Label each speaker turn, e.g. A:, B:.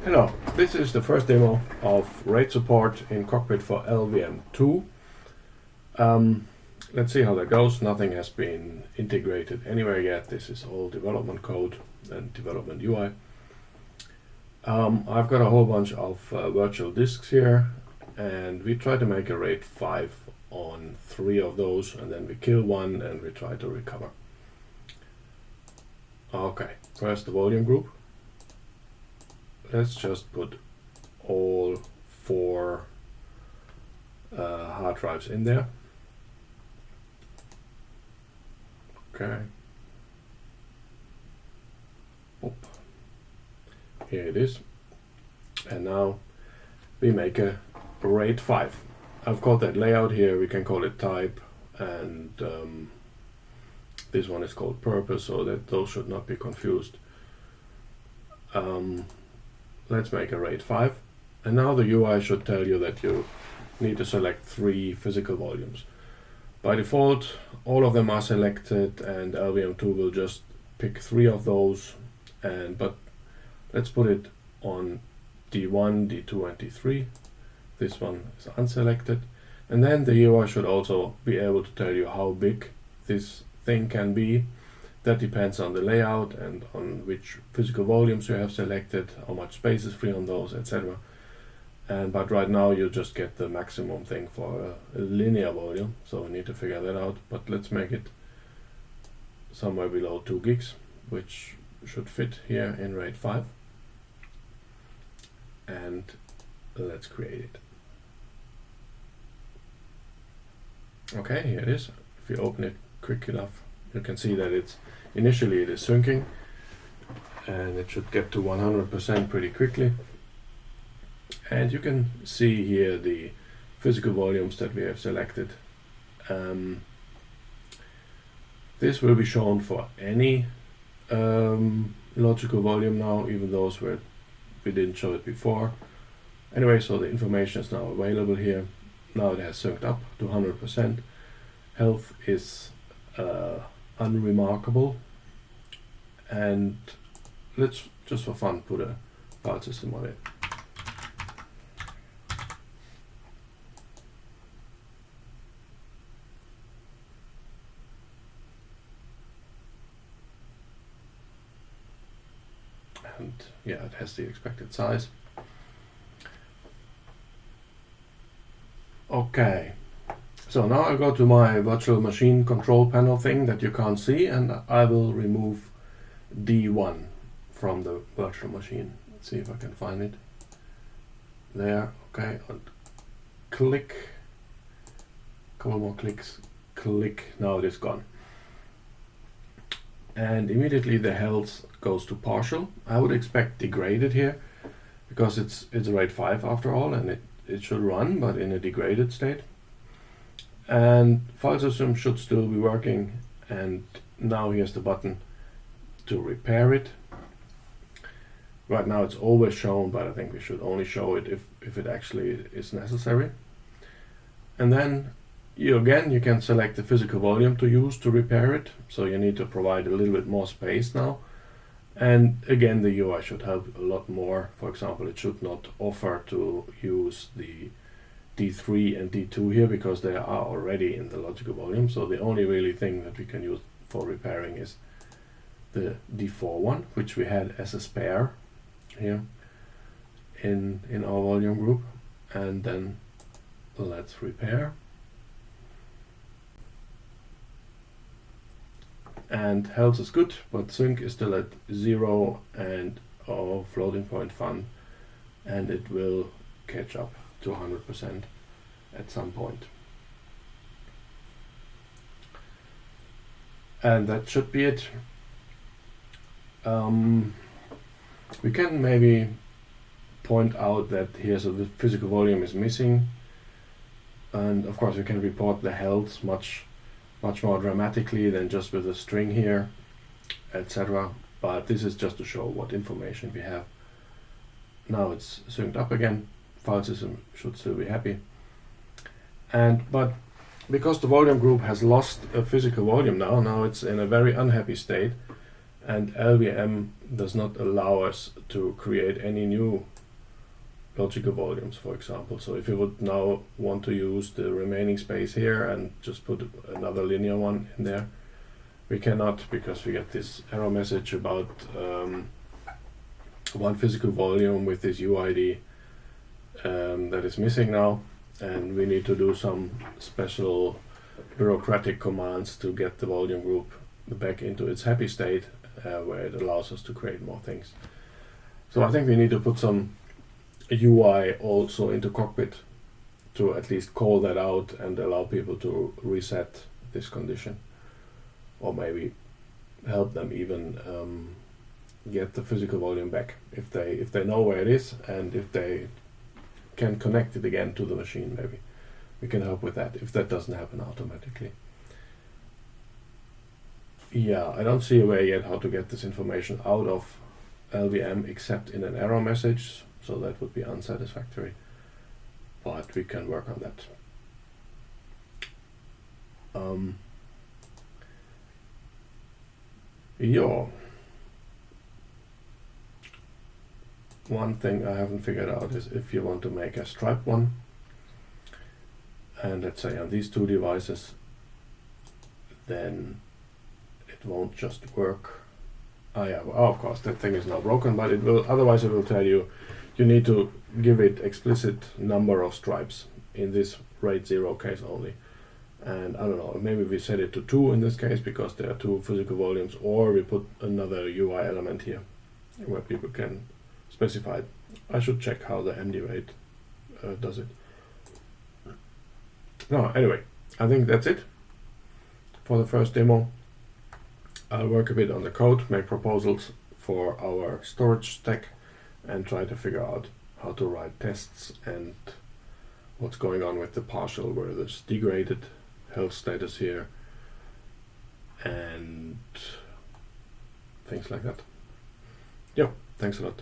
A: Hello, this is the first demo of RAID support in Cockpit for LVM2. Let's see how that goes. Nothing has been integrated anywhere yet. This is all development code and development UI. I've got a whole bunch of virtual disks here, and we try to make a RAID 5 on 3 of those, and then we kill one and we try to recover. Okay, first the volume group. Let's just put all 4 hard drives in there. Okay. Oop. Here it is. And now we make a RAID 5. I've called that layout here. We can call it type, and this one is called purpose, so that those should not be confused. Let's make a RAID 5, and now the UI should tell you that you need to select 3 physical volumes. By default, all of them are selected, and LVM2 will just pick 3 of those, but let's put it on D1, D2 and D3. This one is unselected, and then the UI should also be able to tell you how big this thing can be. That depends on the layout and on which physical volumes you have selected, how much space is free on those, etc. But right now you just get the maximum thing for a linear volume, so we need to figure that out. But let's make it somewhere below 2 gigs, which should fit here in RAID 5. And let's create it. Okay, here it is. If you open it quick enough, you can see that initially it is syncing, and it should get to 100% pretty quickly. And you can see here the physical volumes that we have selected. This will be shown for any logical volume now, even those where we didn't show it before. Anyway, so the information is now available here. Now it has synced up to 100%. Health is unremarkable, and let's just for fun put a file system on it. And yeah, it has the expected size. Okay. So now I'll go to my virtual machine control panel thing that you can't see, and I will remove D1 from the virtual machine. Let's see if I can find it. There, okay, and click, couple more clicks, click, now it is gone. And immediately the health goes to partial. I would expect degraded here, because it's a RAID 5 after all, and it should run, but in a degraded state. And file system should still be working, and now here's the button to repair it. Right now it's always shown, but I think we should only show it if it actually is necessary. And then you can select the physical volume to use to repair it, so you need to provide a little bit more space now. And again, the UI should help a lot more. For example, it should not offer to use the D3 and D2 here, because they are already in the logical volume. So the only really thing that we can use for repairing is the D4 one, which we had as a spare here in our volume group. And then let's repair. And health is good, but sync is still at 0 and our floating point fun, and it will catch up to 100% at some point. And that should be it. We can maybe point out that here, so the physical volume is missing, and of course we can report the health much more dramatically than just with a string here, etc. But this is just to show what information we have. Now it's synced up again. File system should still be happy. But because the volume group has lost a physical volume now it's in a very unhappy state, and LVM does not allow us to create any new logical volumes, for example. So if you would now want to use the remaining space here and just put another linear one in there, we cannot, because we get this error message about one physical volume with this UID that is missing now, and we need to do some special bureaucratic commands to get the volume group back into its happy state, where it allows us to create more things. So I think we need to put some UI also into Cockpit to at least call that out and allow people to reset this condition, or maybe help them even get the physical volume back if they know where it is, and if they can connect it again to the machine. Maybe we can help with that if that doesn't happen automatically. Yeah, I don't see a way yet how to get this information out of LVM except in an error message, so that would be unsatisfactory, but we can work on that. Yeah. One thing I haven't figured out is if you want to make a stripe one, and let's say on these two devices, then it won't just work. Yeah, well, of course that thing is now broken, but it will, otherwise it will tell you need to give it explicit number of stripes in this RAID 0 case only. And I don't know, maybe we set it to 2 in this case because there are 2 physical volumes, or we put another UI element here where people can specify it. I should check how the MD RAID does it. No, anyway, I think that's it for the first demo. I'll work a bit on the code, make proposals for our storage stack, and try to figure out how to write tests and what's going on with the partial versus degraded health status here and things like that. Yeah, thanks a lot.